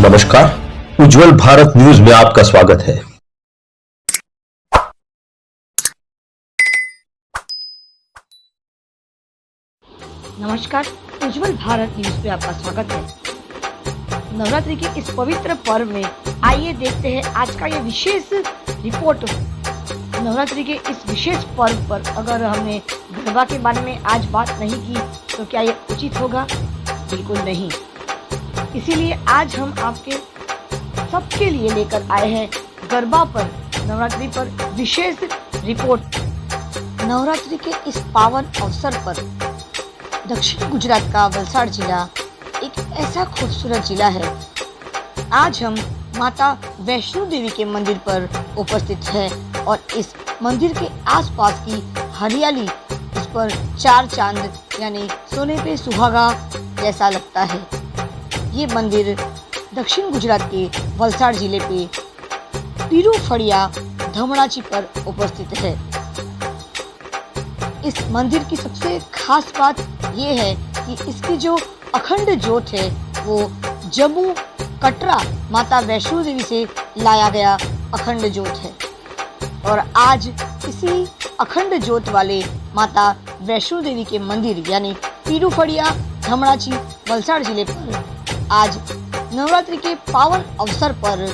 नमस्कार, उज्जवल भारत न्यूज में आपका स्वागत है। नमस्कार, उज्जवल भारत न्यूज पे आपका स्वागत है। नवरात्रि के इस पवित्र पर्व में आइए देखते हैं आज का ये विशेष रिपोर्ट। नवरात्रि के इस विशेष पर्व पर अगर हमने गरबा के बारे में आज बात नहीं की तो क्या ये उचित होगा? बिल्कुल नहीं। इसीलिए आज हम आपके सबके लिए लेकर आए हैं गरबा पर, नवरात्रि पर विशेष रिपोर्ट। नवरात्रि के इस पावन अवसर पर दक्षिण गुजरात का वलसाड जिला एक ऐसा खूबसूरत जिला है। आज हम माता वैष्णो देवी के मंदिर पर उपस्थित है और इस मंदिर के आसपास की हरियाली इस पर चार चांद यानी सोने पे सुहागा जैसा लगता है। ये मंदिर दक्षिण गुजरात के वलसाड जिले पे पीरूफड़िया धमणाची पर उपस्थित है। इस मंदिर की सबसे खास बात ये है कि इसकी जो अखंड ज्योत है वो जम्मू कटरा माता वैष्णो देवी से लाया गया अखंड ज्योत है और आज इसी अखंड ज्योत वाले माता वैष्णो देवी के मंदिर यानी पीरूफड़िया धमणाची वलसाड जिले पर आज नवरात्रि के पावन अवसर पर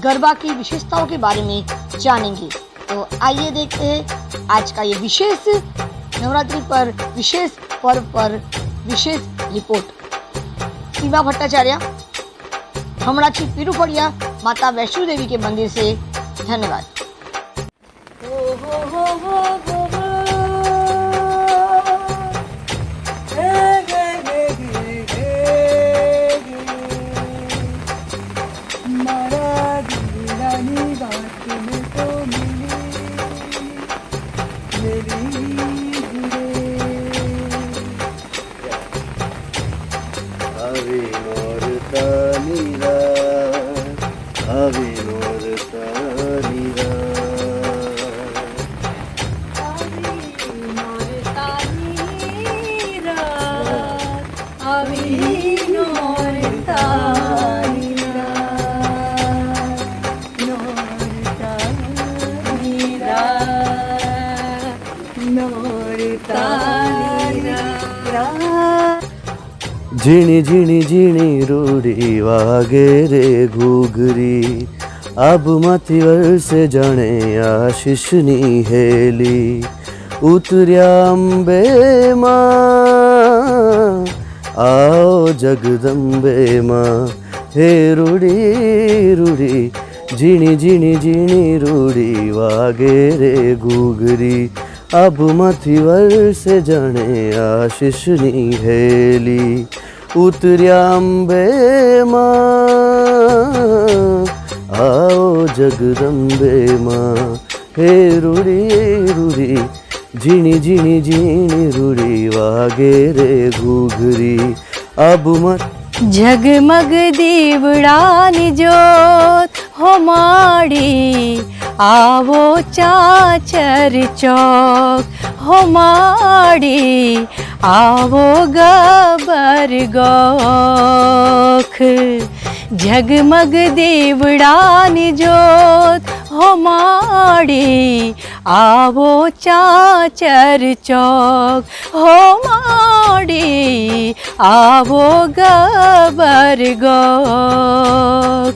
गरबा की विशेषताओं के बारे में जानेंगे। तो आइए देखते हैं आज का ये विशेष नवरात्रि पर विशेष पर्व पर विशेष रिपोर्ट। सीमा भट्टाचार्य, धमणाची पीरूफड़िया माता वैष्णो देवी के मंदिर से। धन्यवाद। झिणी झिणी झिणी रूड़ी वागे रे घूघरी, अब माथीवर से जाने आशीषनी हेली। उतर्या अंबे मां, आओ जगदंबे मां, हे रूड़ी रूड़ी, झिणी झिणी झिणी रूड़ी वागे रे घूघरी, अब माथीवर से जाने आशीषनी हेली। उतर्या अंबे मां, आओ जगदंबे मां, हे रूड़ी रूड़ी, झिणी झिणी झिणी रूड़ी वागे रे घूघरी, अब मत जगमग दीवड़ानी जोत हो माड़ी, आवो चाचर चौक हो माड़ी, आवो गबर गोख। जगमग दीवड़ानी जोत हो माड़ी, आवो चाचर चौक हो माड़ी, आवो गबर गोख।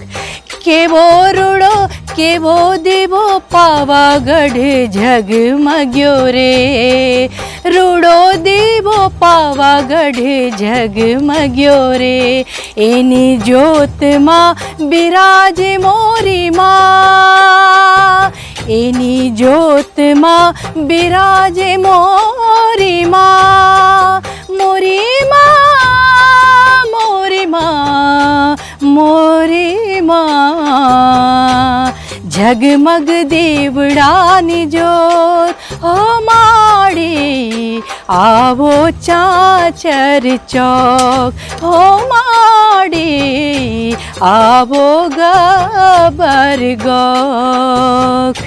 केवो रूड़ो केवो देवो पावागढ़ झगमग्यो रे, रूड़ो देवो पावागढ़ झगमग्यो रे। एनी जोत माँ बिराज मोरी माँ, एनी जोत माँ बिराज मोरी माँ, मोरी माँ मोरी माँ मोरी माँ। झगमग दीवड़ानी जोत हो माड़ी, आवो चाचर चौक हो माड़ी, आवो गबर गोख।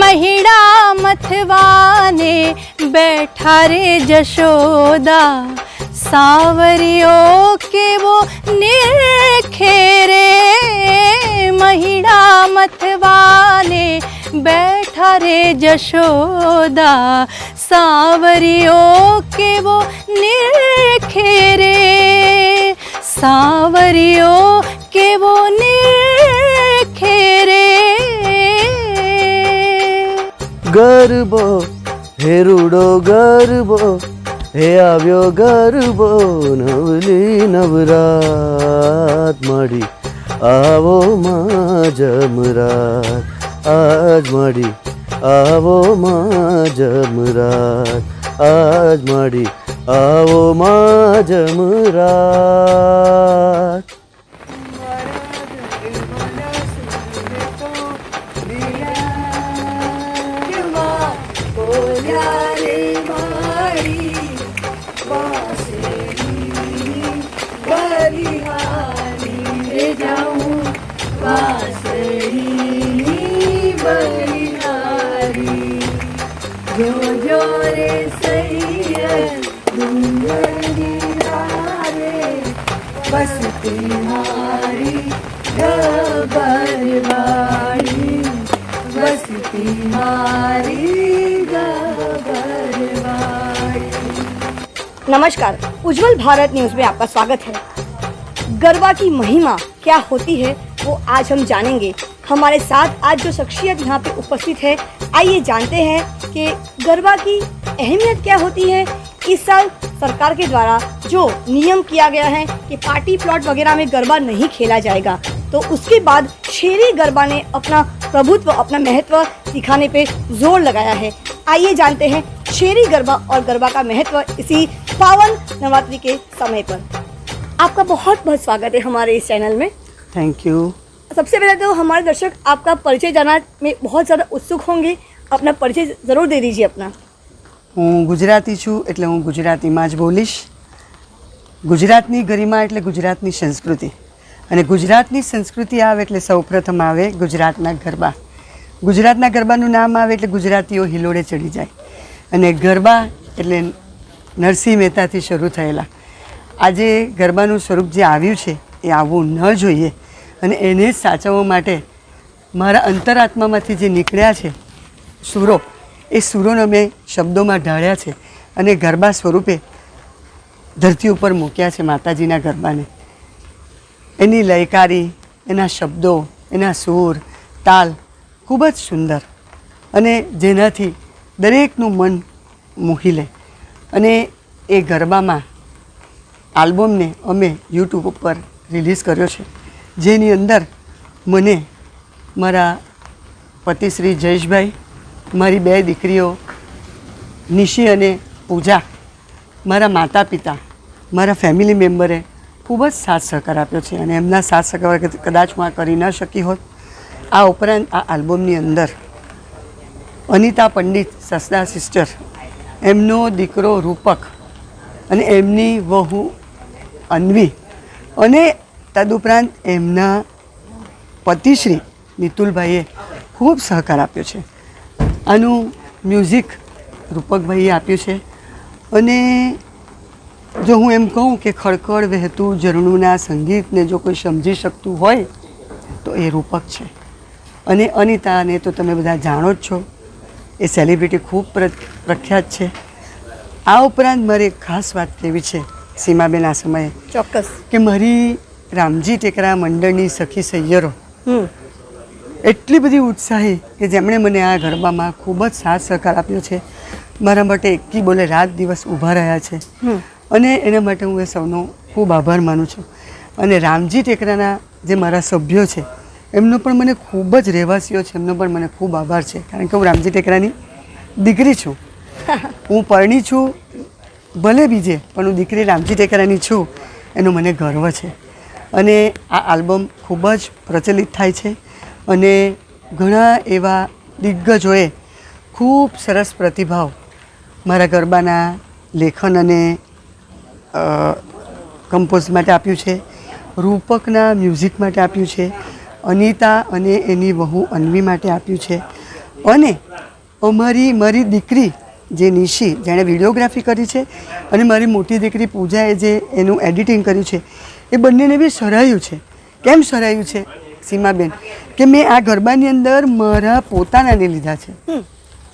महिड़ा मथवाने बैठा रे जशोदा, सावरियों के वो निरखेरे महिड़ा मतवाले बैठा रे जशोदा सावरियों के वो निरखेरे सावरियों के वो निरखेरे ગરબો હે રૂડો ગરબો હે આવ્યો ગરબો નવલી નવરાત માડી આવો માં જમરાત આજ માડી આવો માં જમરાત આજ માડી આવો માં જમરાત नमस्कार, उज्जवल भारत न्यूज में आपका स्वागत है। गरबा की महिमा क्या होती है वो आज हम जानेंगे। हमारे साथ आज जो शख्सियत यहाँ पे उपस्थित है, आइए जानते हैं कि गरबा की अहमियत क्या होती है। इस साल सरकार के द्वारा जो नियम किया गया है कि पार्टी प्लॉट वगैरह में गरबा नहीं खेला जाएगा, तो उसके बाद शेरी गरबा ने अपना प्रभुत्व, अपना महत्व दिखाने पे जोर लगाया है। आइए जानते हैं शेरी गरबा और गरबा का महत्व इसी पावन नवरात्रि के समय पर। आपका बहुत बहुत स्वागत है हमारे इस चैनल में। Thank you. सबसे पहले तो हमारे दर्शक आपका परिचय जानना में बहुत ज़्यादा उत्सुक होंगे। अपना परिचय ज़रूर दे दीजिए अपना। હું ગુજરાતી છું એટલે હું ગુજરાતીમાં જ બોલીશ। ગુજરાતની ગરિમા એટલે ગુજરાતની સંસ્કૃતિ અને ગુજરાતની સંસ્કૃતિ આવે એટલે સૌપ્રથમ આવે ગુજરાતના ગરબા। ગુજરાતના ગરબાનું નામ આવે એટલે ગુજરાતીઓ હિલોડે ચડી જાય અને ગરબા એટલે નરસિંહ મહેતાથી શરૂ થયેલા આજે ગરબાનું સ્વરૂપ જે આવ્યું છે એ આવવું ન જોઈએ અને એને સાચવવા માટે મારા અંતરાત્મામાંથી જે નીકળ્યા છે સુરો એ સુરોને મેં શબ્દોમાં ઢાળ્યા છે અને ગરબા સ્વરૂપે ધરતી ઉપર મૂક્યા છે માતાજીના ગરબાને। એની લયકારી, એના શબ્દો, એના સૂર, તાલ ખૂબ જ સુંદર અને જેનાથી દરેકનું મન મોહી લે। અને એ ગરબામાં આલ્બમને અમે યુટ્યુબ ઉપર રિલીઝ કર્યો છે, જેની અંદર મને મારા પતિ શ્રી જયેશભાઈ, મારી બે દીકરીઓ નિશી અને પૂજા, મારા માતા પિતા, મારા ફેમિલી મેમ્બરે ખૂબ જ સાથ સહકાર આપ્યો છે અને એમના સાથ સહકાર કદાચ હું આ કરી ન શકી હોત। આ ઉપરાંત આ આલ્બમની અંદર અનિતા પંડિત સસદા સિસ્ટર, એમનો દીકરો રૂપક અને એમની વહુ અન્વી અને તદુપરાંત એમના પતિશ્રી નિતુલભાઈએ ખૂબ સહકાર આપ્યો છે। આનું મ્યુઝિક રૂપકભાઈએ આપ્યું છે અને જો હું એમ કહું કે ખડખડ વહેતું ઝરણુંના સંગીતને જો કોઈ સમજી શકતું હોય તો એ રૂપક છે અને અનિતાને તો તમે બધા જાણો જ છો, એ સેલિબ્રિટી ખૂબ પ્રખ્યાત છે। આ ઉપરાંત મારે એક ખાસ વાત કહેવી છે સીમાબેન આ સમયે ચોક્કસ કે મારી રામજી ટેકરા મંડળની સખી સૈયરો એટલી બધી ઉત્સાહી કે જેમણે મને આ ગરબામાં ખૂબ જ સાથ સહકાર આપ્યો છે, મારા માટે એકી બોલે રાત દિવસ ઊભા રહ્યા છે અને એના માટે હું એ સૌનો ખૂબ આભાર માનું છું। અને રામજી ટેકરાના જે મારા સભ્યો છે એમનો પણ મને ખૂબ જ રહેવાસીઓ છે એમનો પણ મને ખૂબ આભાર છે, કારણ કે હું રામજી ટેકરાની દીકરી છું। હું પરણી છું ભલે બીજે, પણ હું દીકરી રામજી ટેકરાની છું એનો મને ગર્વ છે। અને આ આલ્બમ ખૂબ જ પ્રચલિત થાય છે અને ઘણા એવા દિગ્ગજોએ ખૂબ સરસ પ્રતિભાવ મારા ગરબાના લેખન અને કમ્પોઝ માટે આપ્યું છે, રૂપકના મ્યુઝિક માટે આપ્યું છે, અનિતા અને એની વહુ અન્વી માટે આપ્યું છે અને મારી દીકરી જે નિશી જેણે વિડીયોગ્રાફી કરી છે અને મારી મોટી દીકરી પૂજાએ જે એનું એડિટિંગ કર્યું છે એ બંનેને બી સરાહ્યું છે. કેમ સરાહ્યું છે સીમાબેન? કે મેં આ ગરબાની અંદર મારા પોતાનાને લીધા છે.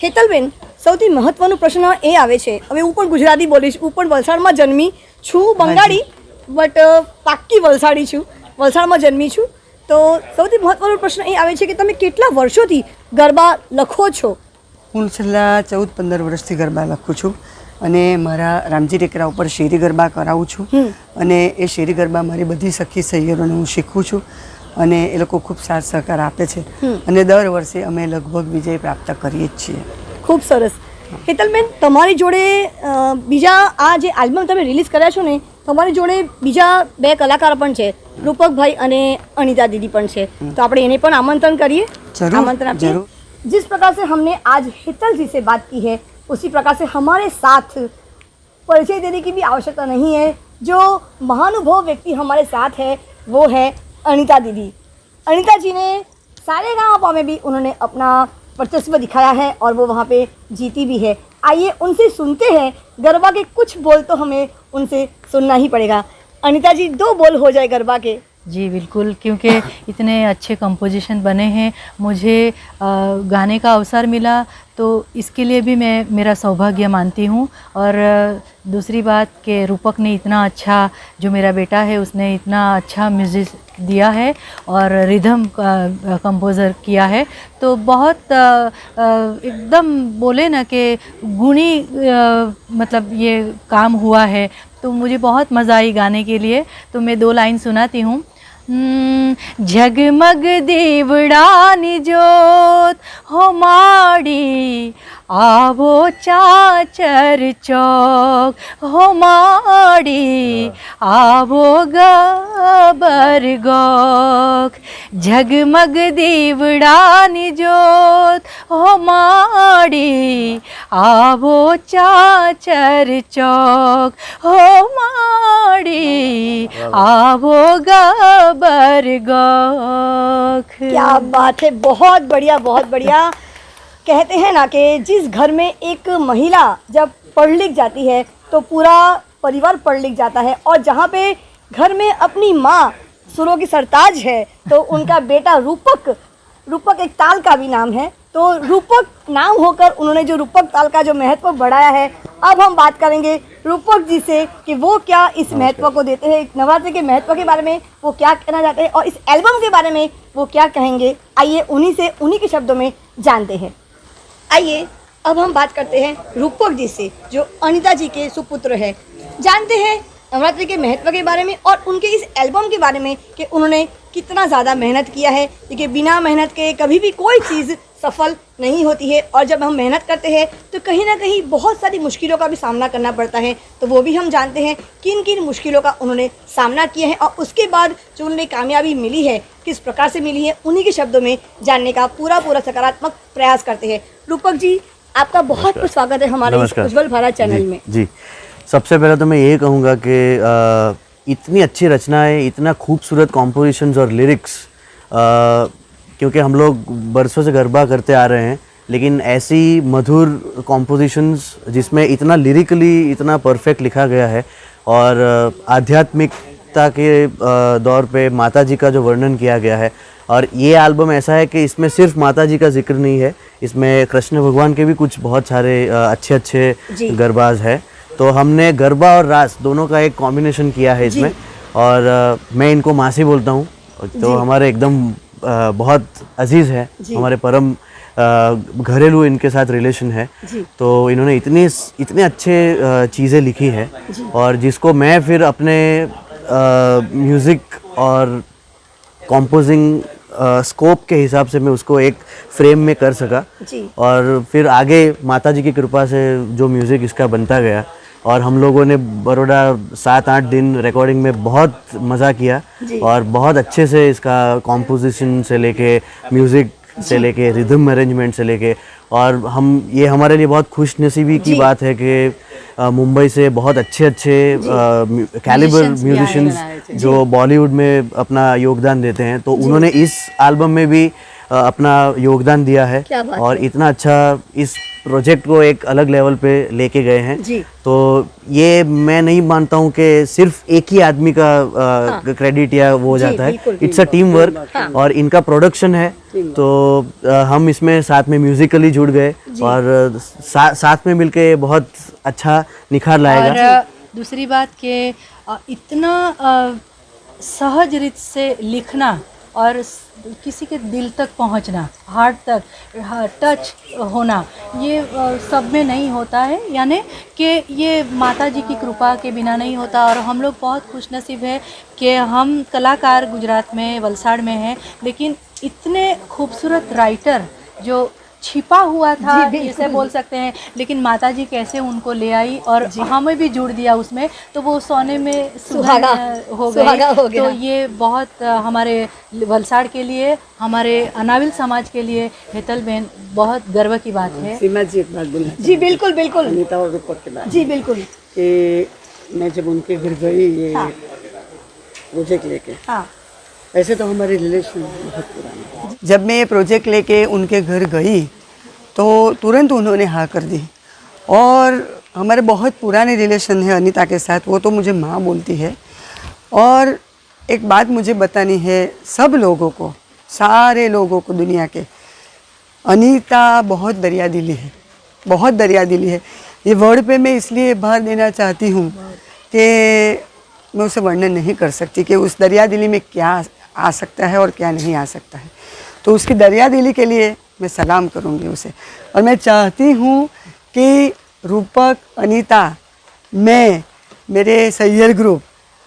હેતલબેન, સૌથી મહત્વનો પ્રશ્ન એ આવે છે, હવે હું પણ ગુજરાતી બોલીશ, હું પણ વલસાડમાં જન્મી છું, બંગાળી બટ પાક્કી વલસાડી છું, વલસાડમાં જન્મી છું. તો સૌથી મહત્વનો પ્રશ્ન એ આવે છે કે તમે કેટલા વર્ષોથી ગરબા લખો છો? હું છેલ્લા 14-15 વર્ષથી ગરબા લખું છું અને મારા રામજી ટેકરા ઉપર શેરી ગરબા કરાવું છું અને એ શેરી ગરબા મારી બધી સખી સહિયરોને હું શીખવું છું અને એ લોકો ખૂબ સાથ સહકાર આપે છે અને દર વર્ષે અમે લગભગ વિજય પ્રાપ્ત કરીએ જ છીએ. ખૂબ સરસ. હેતલબેન, તમારી જોડે બીજા આ જે આલ્બમ તમે રિલીઝ કર્યા છો ને, તમારી જોડે બીજા 2 કલાકાર પણ છે, રૂપકભાઈ અને અનિતા દીદી પણ છે. તો આપણે એને પણ આમંત્રણ કરીએ. आमंत्रण आपके. जिस प्रकार से हमने आज हेतल जी से बात की है, उसी प्रकार से हमारे साथ परिचय देने की भी आवश्यकता नहीं है. जो महानुभव व्यक्ति हमारे साथ है वो है अनीता दीदी. अनीता जी ने सारेगामापा में भी उन्होंने अपना वर्चस्व दिखाया है और वो वहाँ पे जीती भी है. आइए उनसे सुनते हैं. गरबा के कुछ बोल तो हमें उनसे सुनना ही पड़ेगा. अनीता जी, 2 बोल हो जाए गरबा के. जी बिल्कुल, क्योंकि इतने अच्छे कंपोजिशन बने हैं, मुझे गाने का अवसर मिला तो इसके लिए भी मैं मेरा सौभाग्य मानती हूँ. और दूसरी बात कि रूपक ने इतना अच्छा, जो मेरा बेटा है उसने इतना अच्छा म्यूज़िक दिया है और रिदम कंपोज़र किया है, तो बहुत एकदम बोले ना कि गुणी मतलब ये काम हुआ है. तो मुझे बहुत मज़ा आई गाने के लिए. तो मैं 2 लाइन सुनाती हूँ. झगमग दीवड़ानी जोत हो माड़ी, आवो चाचर चौक हो माड़ी, आवो गबर गोक. झगमग दीवड़ानी जोत हो माड़ी, आवो चाचर चौक हो माड़ी, आवो गबर गोक. क्या बात है, बहुत बढ़िया, बहुत बढ़िया. कहते हैं ना कि जिस घर में एक महिला जब पढ़ लिख जाती है तो पूरा परिवार पढ़ लिख जाता है. और जहाँ पे घर में अपनी माँ सुरों की सरताज है तो उनका बेटा रूपक एक ताल का भी नाम है. तो रूपक नाम होकर उन्होंने जो रूपक ताल का जो महत्व बढ़ाया है, अब हम बात करेंगे रूपक जी से कि वो क्या इस महत्व को देते हैं, नवरात्रि के महत्व के बारे में वो क्या कहना चाहते हैं और इस एल्बम के बारे में वो क्या कहेंगे. आइए उन्हीं के शब्दों में जानते हैं. आइए अब हम बात करते हैं रूपक जी से, जो अनीता जी के सुपुत्र है. जानते हैं नवरात्रि के महत्व के बारे में और उनके इस एल्बम के बारे में कि उन्होंने कितना ज़्यादा मेहनत किया है. देखिए, बिना मेहनत के कभी भी कोई चीज़ सफल नहीं होती है और जब हम मेहनत करते हैं तो कहीं ना कहीं बहुत सारी मुश्किलों का भी सामना करना पड़ता है. तो वो भी हम जानते हैं किन किन मुश्किलों का उन्होंने सामना किया है और उसके बाद जो उन्हें कामयाबी मिली है किस प्रकार से मिली है, उन्हीं के शब्दों में जानने का पूरा सकारात्मक प्रयास करते हैं. रूपक जी, आपका बहुत बहुत स्वागत है हमारे इस उज्जवल भारत चैनल में. जी, सबसे पहले तो मैं ये कहूँगा कि इतनी अच्छी रचनाएं, इतना खूबसूरत कॉम्पोजिशंस और लिरिक्स, क्योंकि हम लोग बरसों से गरबा करते आ रहे हैं, लेकिन ऐसी मधुर कॉम्पोजिशंस जिसमें इतना लिरिकली इतना परफेक्ट लिखा गया है और आध्यात्मिकता के दौर पे माता जी का जो वर्णन किया गया है. और ये एल्बम ऐसा है कि इसमें सिर्फ माता जी का जिक्र नहीं है, इसमें कृष्ण भगवान के भी कुछ बहुत सारे अच्छे गरबाज है. तो हमने गरबा और रास दोनों का एक कॉम्बिनेशन किया है इसमें. और मैं इनको मासी बोलता हूँ, तो हमारे एकदम बहुत अजीज़ है, हमारे परम घरेलू इनके साथ रिलेशन है. तो इन्होंने इतने अच्छे चीज़ें लिखी है और जिसको मैं फिर अपने म्यूज़िक और कॉम्पोजिंग स्कोप के हिसाब से मैं उसको एक फ्रेम में कर सका. और फिर आगे माता जी की कृपा से जो म्यूज़िक इसका बनता गया और हम लोगों ने बड़ौदा 7-8 दिन रिकॉर्डिंग में बहुत मज़ा किया और बहुत अच्छे से इसका कॉम्पोजिशन से लेके म्यूज़िक से लेके रिदम अरेंजमेंट से लेके, और ये हमारे लिए बहुत खुशनसीबी की बात है कि मुंबई से बहुत अच्छे कैलिबर म्यूजिशियंस जो बॉलीवुड में अपना योगदान देते हैं, तो उन्होंने इस एल्बम में भी अपना योगदान दिया है. और इतना अच्छा इस प्रोजेक्ट को एक अलग लेवल पे लेके गए हैं। जी। तो ये मैं नहीं मानता हूँ कि सिर्फ एक ही आदमी का क्रेडिट या वो हो जाता है। बिल्कुल, इट्स अ टीम वर्क और इनका प्रोडक्शन है। तो हम इसमें साथ में म्यूजिकली जुड़ गए और साथ में मिलके बहुत अच्छा निखार लाएगा। और दूसरी बात कि इतना सहज रीत से लिखना और किसी के दिल तक पहुंचना, हार्ट तक टच होना, ये सब में नहीं होता है। यानी कि ये माता जी की कृपा के बिना नहीं होता। और हम लोग बहुत खुशनसीब है कि हम कलाकार गुजरात में, वलसाड़ में हैं, लेकिन इतने खूबसूरत राइटर जो छिपा हुआ था इसे बोल सकते हैं, लेकिन माताजी कैसे उनको ले आई और हमें भी जुड़ दिया उसमें, तो वो सोने में सुहागा हो गई। तो ये बहुत हमारे वलसाड़ के लिए, हमारे अनाविल समाज के लिए हेतल बहन बहुत गर्व की बात है। सीमा जी एक बात बोलना जी बिल्कुल बिल्कुल। अनीता और रूपक के बात जी बिल्कुल। कि मैं जब उनके घर गई ये प्रोजेक्ट लेके, हाँ वैसे तो हमारे रिलेशन बहुत पुराने हैं। जब मैं ये प्रोजेक्ट लेके उनके घर गई तो तुरंत उन्होंने हाँ कर दी। और हमारे बहुत पुराने रिलेशन है अनीता के साथ, वो तो मुझे माँ बोलती है। और एक बात मुझे बतानी है सब लोगों को, सारे लोगों को दुनिया के, अनीता बहुत दरिया दिली है, बहुत दरिया दिली है। ये वर्ड पे मैं इसलिए भार देना चाहती हूँ कि मैं उसे वर्णन नहीं कर सकती कि उस दरिया दिली में क्या आ सकता है और क्या नहीं आ सकता है। तो उसकी दरिया दिली के लिए मैं सलाम करूँगी उसे। और मैं चाहती हूँ कि रूपक, अनीता, मैं, मेरे सैयर ग्रुप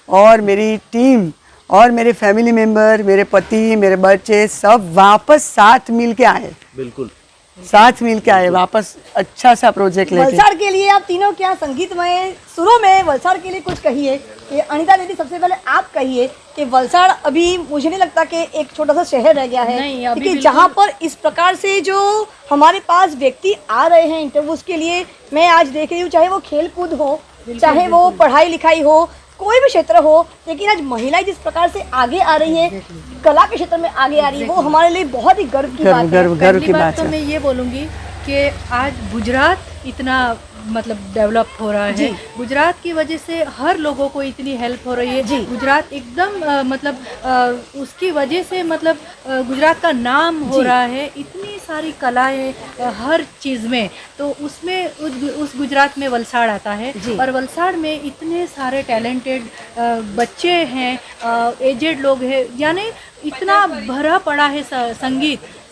और मेरी टीम और मेरे फैमिली मेम्बर, मेरे पति, मेरे बच्चे सब वापस साथ मिल के आए। बिल्कुल साथ मिल के आए वापस, अच्छा सा प्रोजेक्ट लेके। वलसाड़ के लिए आप तीनों क्या संगीतमय सुरों में वलसाड़ के लिए कुछ कहिए। कि अनीता दीदी सबसे पहले आप कहिए कि वलसाड़ अभी मुझे नहीं लगता कि एक छोटा सा शहर रह गया है, नहीं, अभी क्योंकि जहाँ पर इस प्रकार से जो हमारे पास व्यक्ति आ रहे हैं इंटरव्यूज के लिए, मैं आज देख रही हूँ, चाहे वो खेल कूद हो, चाहे वो पढ़ाई लिखाई हो, कोई भी क्षेत्र हो, लेकिन आज महिलाएं जिस प्रकार से आगे आ रही है, कला के क्षेत्र में आगे आ रही है, वो हमारे लिए बहुत ही गर्व की बात है। गर्व पहली की बात बात तो है। मैं ये बोलूँगी कि आज गुजरात इतना मतलब डेवलप हो रहा है। गुजरात की वजह से हर लोगों को इतनी हेल्प हो रही है। गुजरात एकदम उसकी वजह से गुजरात का नाम हो रहा है। इतनी सारी कलाएं हर चीज़ में, तो उसमें उस गुजरात में वलसाड़ आता है। और वलसाड़ में इतने सारे टैलेंटेड बच्चे हैं, एजेड लोग हैं, यानी इतना भरा पड़ा है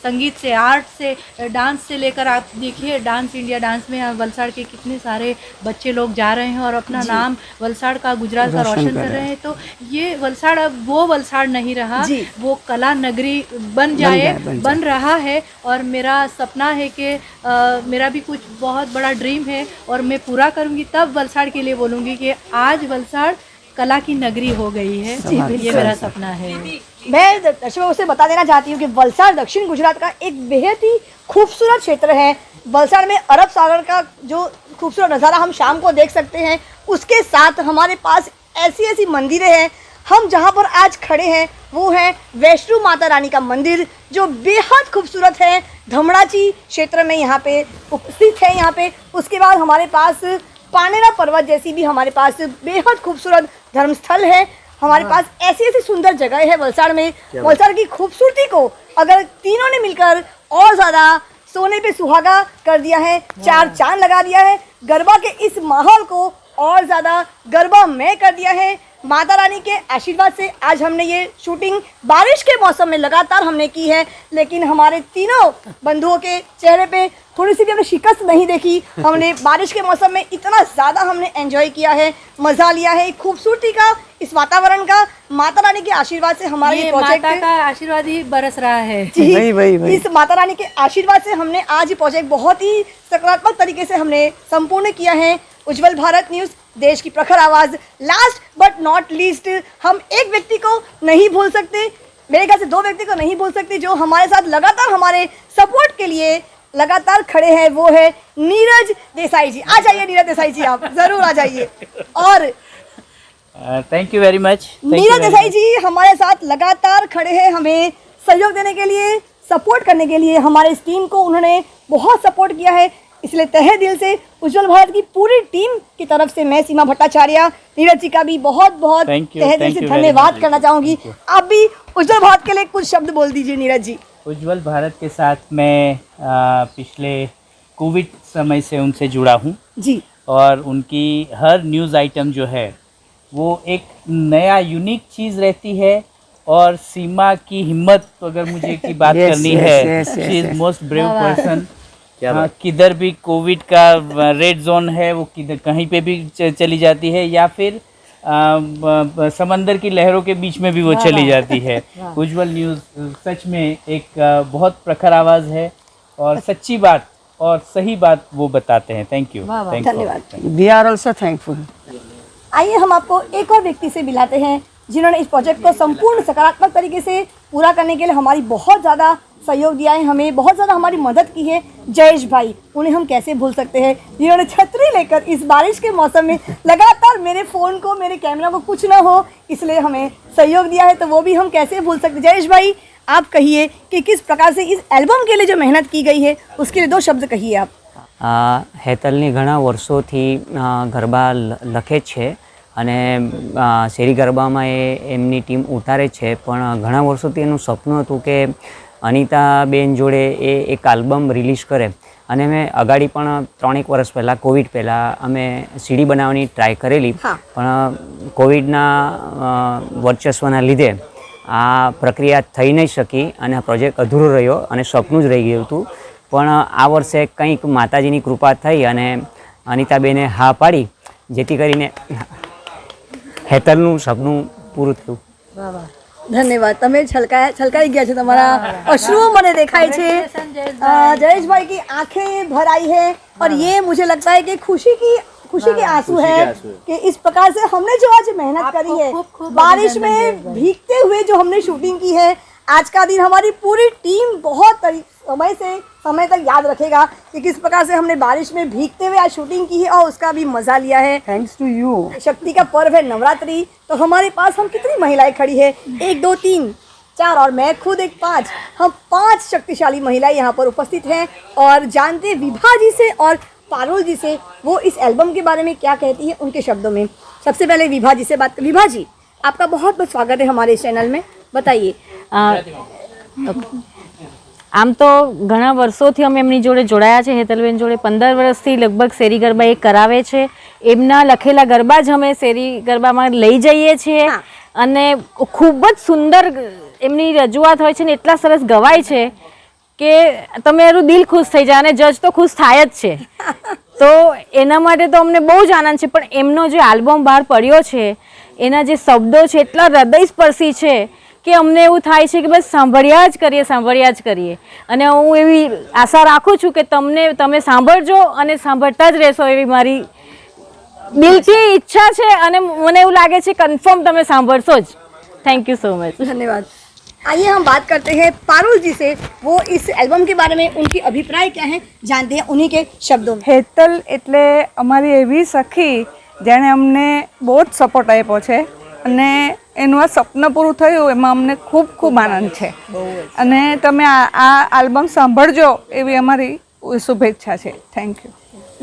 संगीत से, आर्ट से, डांस से लेकर आप देखिए डांस इंडिया डांस में वलसाड़ के कितने सारे बच्चे लोग जा रहे हैं और अपना नाम वलसाड़ का, गुजरात का रोशन कर रहे हैं। तो ये वलसाड़ अब वो वलसाड़ नहीं रहा, वो कला नगरी बन रहा है। और मेरा सपना है कि मेरा भी कुछ बहुत बड़ा ड्रीम है और मैं पूरा करूँगी, तब वलसाड़ के लिए बोलूँगी कि आज वलसाड़ कला की नगरी हो गई है। ये मेरा सपना है। मैं दर्शकों से बता देना चाहती हूँ कि वलसाड़ दक्षिण गुजरात का एक बेहद ही खूबसूरत क्षेत्र है। वलसाड़ में अरब सागर का जो खूबसूरत नज़ारा हम शाम को देख सकते हैं, उसके साथ हमारे पास ऐसी ऐसी मंदिरें हैं। हम जहाँ पर आज खड़े हैं वो है वैष्णो माता रानी का मंदिर, जो बेहद खूबसूरत है, धमड़ाची क्षेत्र में यहाँ पे उपस्थित है। यहाँ पे उसके बाद हमारे पास पानेरा पर्वत जैसी भी हमारे पास बेहद खूबसूरत धर्मस्थल है। हमारे पास ऐसी ऐसी सुंदर जगह है वलसाड़ में। वलसाड़ की खूबसूरती को अगर तीनों ने मिलकर और ज़्यादा सोने पे सुहागा कर दिया है, चार चांद लगा दिया है, गरबा के इस माहौल को और ज़्यादा गरबामय कर दिया है। माता रानी के आशीर्वाद से आज हमने ये शूटिंग बारिश के मौसम में लगातार हमने की है, लेकिन हमारे तीनों बंधुओं के चेहरे पे थोड़ी सी भी हमने शिकस्त नहीं देखी। हमने बारिश के मौसम में इतना ज़्यादा हमने एंजॉय किया है, मज़ा लिया है खूबसूरती का, इस वातावरण का। माता रानी के आशीर्वाद से हमारे ये प्रोजेक्ट, माता का आशीर्वाद ही बरस रहा है। वही, वही। इस माता रानी के आशीर्वाद से हमने आज ये प्रोजेक्ट बहुत ही सकारात्मक तरीके से हमने संपूर्ण किया है। उज्जवल भारत न्यूज़, देश की प्रखर आवाज़। लास्ट बट नॉट लीस्ट, हम एक व्यक्ति को नहीं भूल सकते, मेरे ख्याल से दो व्यक्ति को नहीं भूल सकते, जो हमारे साथ लगातार हमारे सपोर्ट के लिए लगातार खड़े हैं। वो है नीरज देसाई जी। आ जाइए नीरज देसाई जी, आप ज़रूर आ जाइए। और thank you very much. Neeraj Desai ji हमारे साथ लगातार खड़े हैं, हमें सहयोग देने के लिए, सपोर्ट करने के लिए। हमारे इस टीम को उन्होंने बहुत सपोर्ट किया है। इसलिए तहे दिल से उज्जवल भारत की पूरी टीम की तरफ से मैं सीमा भट्टाचार्य, नीरज जी का भी बहुत बहुत Thank you, तहे दिल thank से you very धन्यवाद much. करना चाहूँगी। आप भी उज्जवल भारत के लिए कुछ शब्द बोल दीजिए नीरज जी। उज्जवल भारत के साथ मैं पिछले कोविड समय से उनसे जुड़ा हूँ जी और उनकी हर न्यूज़ आइटम जो है वो एक नया यूनिक चीज़ रहती है। और सीमा की हिम्मत, तो अगर मुझे की बात Yes, करनी yes, है, yes, yes, she is yes. Most brave person. किधर भी कोविड का रेड जोन है वो किधर कहीं पे भी चली जाती है, या फिर समंदर की लहरों के बीच में भी वो चली जाती है। उज्जवल न्यूज़ सच में एक बहुत प्रखर आवाज़ है और सच्ची बात और सही बात वो बताते हैं। थैंक यू, धन्यवाद। We are also thankful. आइए हम आपको एक और व्यक्ति से मिलाते हैं जिन्होंने इस प्रोजेक्ट को संपूर्ण सकारात्मक तरीके से पूरा करने के लिए हमारी बहुत ज़्यादा सहयोग दिया है, हमें बहुत ज़्यादा हमारी मदद की है। जयेश भाई, उन्हें हम कैसे भूल सकते हैं, जिन्होंने छतरी लेकर इस बारिश के मौसम में लगातार मेरे फ़ोन को, मेरे कैमरा को कुछ ना हो इसलिए हमें सहयोग दिया है, तो वो भी हम कैसे भूल सकते। जयेश भाई, आप कहिए कि किस प्रकार से इस एल्बम के लिए जो मेहनत की गई है उसके लिए 2 शब्द कहिए आप। હેતલની ઘણા વર્ષોથી ગરબા લખે છે અને શેરી ગરબામાં એમની ટીમ ઉતારે છે, પણ ઘણા વર્ષોથી એનું સપનું હતું કે અનિતાબેન જોડે એક આલ્બમ રિલીઝ કરે. અને મેં અગાડી પણ 3-1 વર્ષ પહેલાં કોવિડ પહેલાં અમે સીડી બનાવવાની ટ્રાય કરેલી, પણ કોવિડના વર્ચસ્વના લીધે આ પ્રક્રિયા થઈ નહીં શકી અને આ પ્રોજેક્ટ અધૂરો રહ્યો અને સપનું જ રહી ગયું હતું. પણ આ વર્ષે કંઈક માતાજીની કૃપા થઈ અને અનિતાબેને હા પાડી, જેથી કરીને હેતલનું સપનું પૂરું થયું. ધન્યવાદ। તમે છલકાઈ ગયા છે, તમારા અશ્રુઓ મને દેખાય છે। જયેશ भाई की आंखें भर आई है और ये मुझे लगता है कि खुशी के आंसू है कि इस प्रकार से हमने जो आज मेहनत करी है, बारिश में भीगते हुए जो हमने शूटिंग की है, आज का दिन हमारी पूरी टीम बहुत समय तक याद रखेगा कि किस प्रकार से हमने बारिश में भीगते हुए आज शूटिंग की है और उसका भी मजा लिया है। Thanks to you. शक्ति का पर्व है नवरात्रि, तो हमारे पास हम कितनी महिलाएं खड़ी है, 1 2 3 4 और मैं खुद एक 5, हम 5 शक्तिशाली महिलाएं यहाँ पर उपस्थित हैं और जानते हैं विभा जी से और पारुल जी से वो इस एल्बम के बारे में क्या कहती है उनके शब्दों में। सबसे पहले विभा जी से बात। विभा जी, आपका बहुत बहुत स्वागत है हमारे चैनल में, बताइए। આમ તો ઘણા વર્ષોથી અમે એમની જોડે જોડાયા છે, હેતલબેન જોડે 15 વર્ષથી લગભગ શેરી ગરબા એ કરાવે છે. એમના લખેલા ગરબા જ અમે શેરી ગરબામાં લઈ જઈએ છીએ અને ખૂબ જ સુંદર એમની રજૂઆત હોય છે ને એટલા સરસ ગવાય છે કે તમારું દિલ ખુશ થઈ જાય અને જજ તો ખુશ થાય જ છે. તો એના માટે તો અમને બહુ જ આનંદ છે, પણ એમનો જે આલ્બમ બહાર પડ્યો છે એના જે શબ્દો છે એટલા હૃદયસ્પર્શી છે કે અમને એવું થાય છે કે બસ સાંભળ્યા જ કરીએ અને હું એવી આશા રાખું છું કે તમે સાંભળજો અને સાંભળતા જ રહેશો એવી મારી દિલથી ઈચ્છા છે અને મને એવું લાગે છે કન્ફર્મ તમે સાંભળશો જ. Thank you so much. धन्यवाद। आइए हम बात करते हैं पारुल जी से, वो इस एल्बम के बारे में उनकी अभिप्राय क्या है जानते हैं उन्हीं के शब्दों में। હેતલ એટલે અમારી એવી સખી જેણે અમને બહુ જ સપોર્ટ આપ્યો છે અને એનું આ સપનું પૂરું થયું એમાં અમને ખૂબ ખૂબ આનંદ છે અને તમે આ આલ્બમ સાંભળજો એવી અમારી શુભેચ્છા છે। Thank you.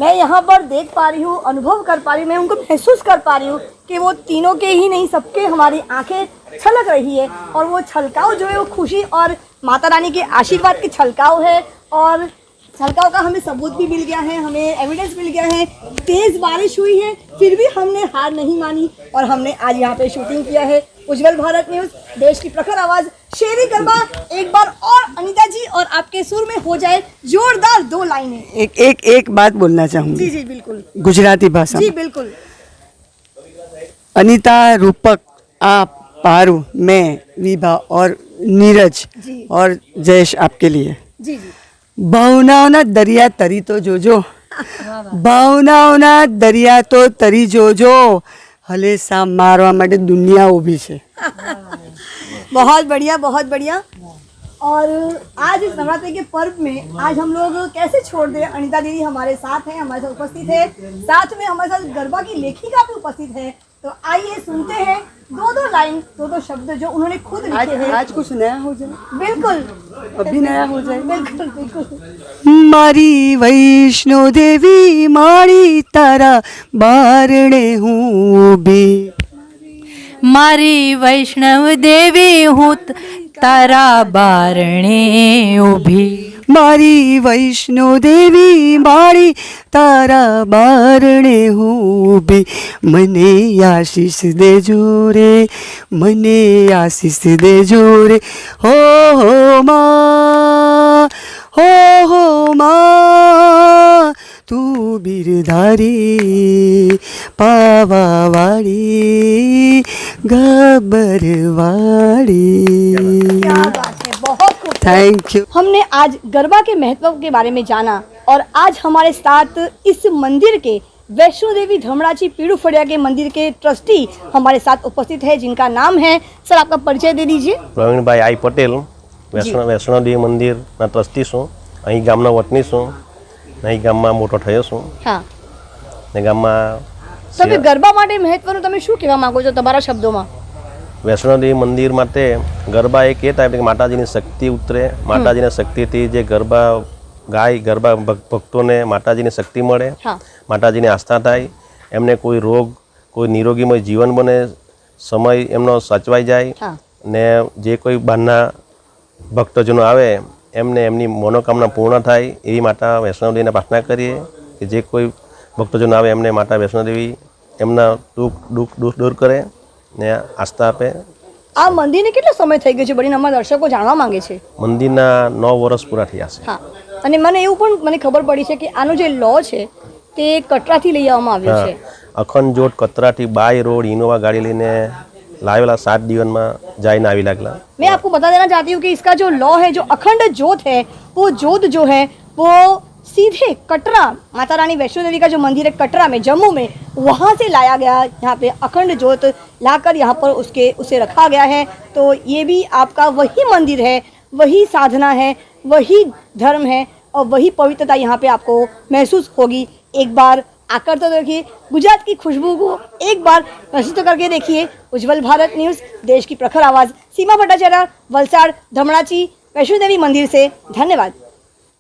मैं यहाँ पर देख पा रही हूँ, अनुभव कर पा रही हूँ, मैं उनको महसूस कर पा रही हूँ कि वो तीनों के ही नहीं सबके हमारी आंखें छलक रही है और वो छलकाव जो है वो खुशी और माता रानी के आशीर्वाद की छलकाव है और छलकाव का हमें सबूत भी मिल गया है, हमें एविडेंस मिल गया है। तेज़ बारिश हुई है फिर भी हमने हार नहीं मानी और हमने आज यहाँ पे शूटिंग किया है। उज्जवल भारत न्यूज़, देश की प्रखर आवाज़, शेरी गरबा। एक बार और अनीता जी और आपके सुर में हो जाए जोरदार 2 लाइनें। एक बात बोलना चाहूँगी। जी जी बिल्कुल, गुजराती भाषा जी में। बिल्कुल। अनीता, रूपक, आप, पारू, मैं, विभा और नीरज जी। और जयेश आपके लिए। जी जी ભાવનાઓના દરિયા તરી તો જોજો, ભાવનાઓના દરિયા તો તરી જોજો, હલેસા મારવા માટે દુનિયા ઊભી છે। बहुत बढ़िया, बहुत बढ़िया। और आज इस नवरात्रि के पर्व में आज हम लोग कैसे छोड़ दें। अनीता दीदी हमारे साथ हैं, हमारे साथ उपस्थित है, साथ में हमारे साथ गरबा की लेखिका भी उपस्थित है। तो आइए सुनते हैं दो लाइन दो शब्द जो उन्होंने खुद लिखे हैं। आज कुछ नया हो जाए, बिल्कुल अभी नया हो जाए। बिल्कुल बिल्कुल। मारी वैष्णो देवी मारी तारा बारणे हूँ भी, मारी वैष्णव देवी हूँ तारा बारणे ऊभी, मारी वैष्णो देवी मारी तारा बारणे हूँ भी, मने आशीष दे जोरे, मने आशीष दे जोरे, हो माँ, हो माँ, तू बिरधारी पावावाड़ी गब्बरवाड़ी। क्या बात है, बहुत खूब। Thank you. हमने आज गरबा के महत्व के बारे में जाना और आज हमारे साथ इस मंदिर के वैष्णो देवी धमड़ाची पीड़ूफड़िया के मंदिर के ट्रस्टी हमारे साथ उपस्थित है, जिनका नाम है, सर आपका परिचय दे दीजिए। પ્રવીણભાઈ આઈ પટેલ વૈષ્ણોદેવી મંદિરના ટ્રસ્ટી છું, અહીં ગામનો વતની છું, અહીં ગામમાં મોટો થયો છું હા, ને ગામમાં તમે ગરબા માટે મહત્વનું તમે શું કહેવા માંગો છો તમારા શબ્દોમાં? વૈષ્ણોદેવી મંદિર માટે ગરબા એક એ ટાઈપ કે માતાજીની શક્તિ ઉતરે, માતાજીની શક્તિથી જે ગરબા ગાય ગરબા ભક્તોને માતાજીની શક્તિ મળે, હા, માતાજીની આસ્થા થાય, એમને કોઈ રોગ કોઈ નિરોગીમય જીવન બને, સમય એમનો સાચવાઈ જાય હા, ને જે કોઈ બહારના ભક્તજનો આવે એમને એમની મનોકામના પૂર્ણ થાય એવી માતા વૈષ્ણોદેવીને પ્રાર્થના કરીએ કે જે કોઈ ભક્તજનો આવે એમને માતા વૈષ્ણોદેવી એમના દુઃખ દૂર કરે ને આસ્થા આપે। આ મંદિરને કેટલો સમય થઈ ગયો છે બળીને અમારા દર્શકો જાણવા માંગે છે? મંદિરના 9 વર્ષ પૂરા થયા છે। હા, અને મને એવું પણ મને ખબર પડી છે કે આનો જે લો છે તે કટરાથી લઈ આવવામાં આવ્યો છે। અખંડ જોત કતરાથી બાય રોડ ઇનોવા ગાડી લઈને लावेला 7 दिवन में जाइन आवी लागला। मैं आपको बता देना चाहती हूँ कि इसका जो लॉ है, जो अखंड जोत है, वो जोत जो है वो सीधे कटरा माता रानी वैष्णो देवी का जो मंदिर है कटरा में, जम्मू में, वहाँ से लाया गया। यहाँ पे अखंड जोत लाकर यहाँ पर उसे रखा गया है। तो ये भी आपका वही मंदिर है, वही साधना है, वही धर्म है और वही पवित्रता यहाँ पे आपको महसूस होगी। एक बार आकर तो देखिए, गुजरात की खुशबू को एक बार महसूस तो करके देखिए। उज्जवल भारत न्यूज़, देश की प्रखर आवाज़, सीमा भट्टाचार्य, वलसाड़, धमड़ाची वैष्णो देवी मंदिर से। धन्यवाद।